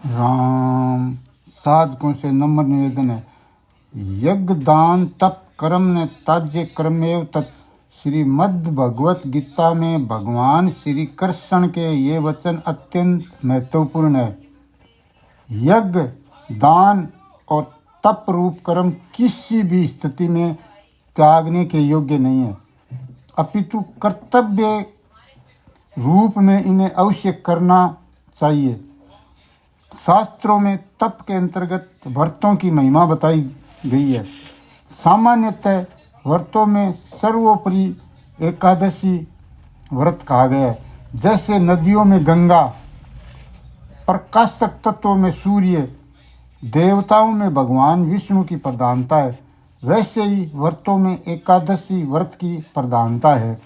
राम साधकों से नम्र निवेदन है। यज्ञ दान तप कर्म ने त्याज्य कर्मेव तत्। श्रीमद् भगवत गीता में भगवान श्री कृष्ण के ये वचन अत्यंत महत्वपूर्ण है। यज्ञ दान और तप रूप कर्म किसी भी स्थिति में त्यागने के योग्य नहीं है, अपितु कर्तव्य रूप में इन्हें अवश्य करना चाहिए। शास्त्रों में तप के अंतर्गत व्रतों की महिमा बताई गई है। सामान्यतः व्रतों में सर्वोपरि एकादशी व्रत कहा गया है। जैसे नदियों में गंगा, प्रकाशक तत्वों में सूर्य, देवताओं में भगवान विष्णु की प्रधानता है, वैसे ही व्रतों में एकादशी व्रत की प्रधानता है।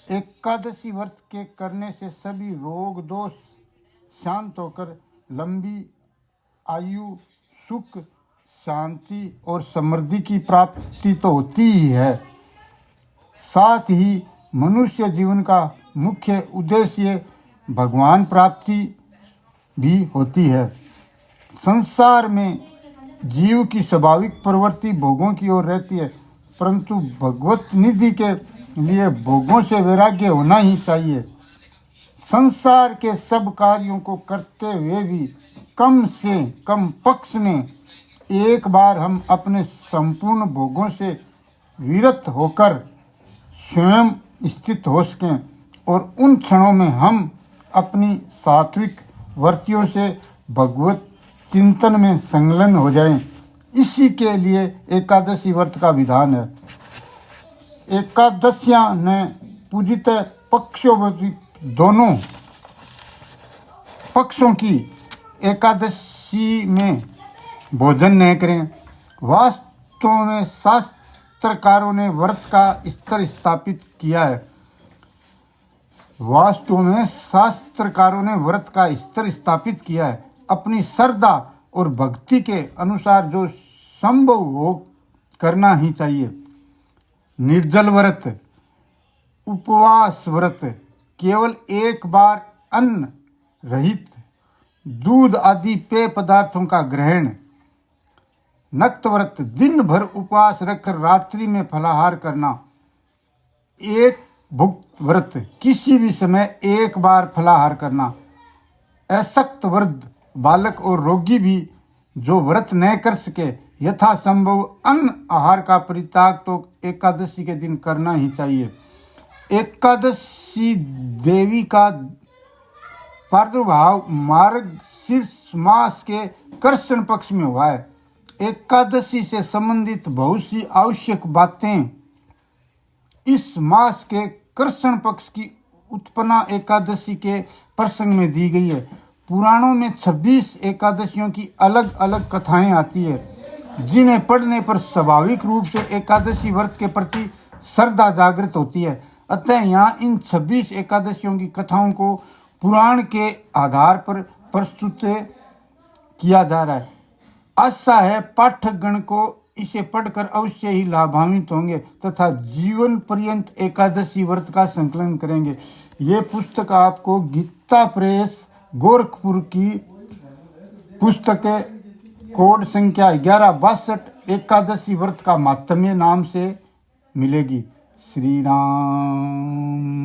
एकादशी व्रत के करने से सभी रोग दोष शांत होकर लंबी आयु, सुख, शांति और समृद्धि की प्राप्ति तो होती ही है, साथ ही मनुष्य जीवन का मुख्य उद्देश्य भगवान प्राप्ति भी होती है। संसार में जीव की स्वाभाविक प्रवृत्ति भोगों की ओर रहती है, परंतु भगवत निधि के लिए भोगों से वैराग्य होना ही चाहिए। संसार के सब कार्यों को करते हुए भी कम से कम पक्ष में एक बार हम अपने संपूर्ण भोगों से विरत होकर स्वयं स्थित हो सकें और उन क्षणों में हम अपनी सात्विक वृत्तियों से भगवत चिंतन में संलग्न हो जाएं। इसी के लिए एकादशी व्रत का विधान है। एकादशियां ने पूजित पक्षों दोनों पक्षों की एकादशी में भोजन न करें। वास्तव में शास्त्रकारों ने व्रत का स्तर स्थापित किया है। अपनी श्रद्धा और भक्ति के अनुसार जो संभव हो करना ही चाहिए। निर्जल व्रत, उपवास व्रत, केवल एक बार अन्न रहित दूध आदि पेय पदार्थों का ग्रहण। नक्त व्रत, दिन भर उपवास रखकर रात्रि में फलाहार करना। एक भुक्त व्रत, किसी भी समय एक बार फलाहार करना। अशक्त व्रत, बालक और रोगी भी जो व्रत न कर सके यथासंभव अन्न आहार का परित्याग तो एकादशी के दिन करना ही चाहिए। एकादशी देवी का प्रादुर्भाव मार्गशीर्ष मास के कृष्ण पक्ष में हुआ है। एकादशी से संबंधित बहुत सी आवश्यक बातें इस मास के कृष्ण पक्ष की उत्पन्ना एकादशी के प्रसंग में दी गई है। पुराणों में 26 एकादशियों की अलग अलग कथाएं आती है, जिन्हें पढ़ने पर स्वाभाविक रूप से एकादशी व्रत के प्रति श्रद्धा जागृत होती है। अतः यहाँ इन 26 एकादशियों की कथाओं को पुराण के आधार पर प्रस्तुत किया जा रहा है। आशा है पाठकगण को इसे पढ़कर अवश्य ही लाभान्वित होंगे तथा जीवन पर्यंत एकादशी व्रत का संकलन करेंगे। ये पुस्तक आपको गीता प्रेस गोरखपुर की पुस्तक है, कोड संख्या 1162 एकादशी व्रत का मातम्य नाम से मिलेगी। श्री राम।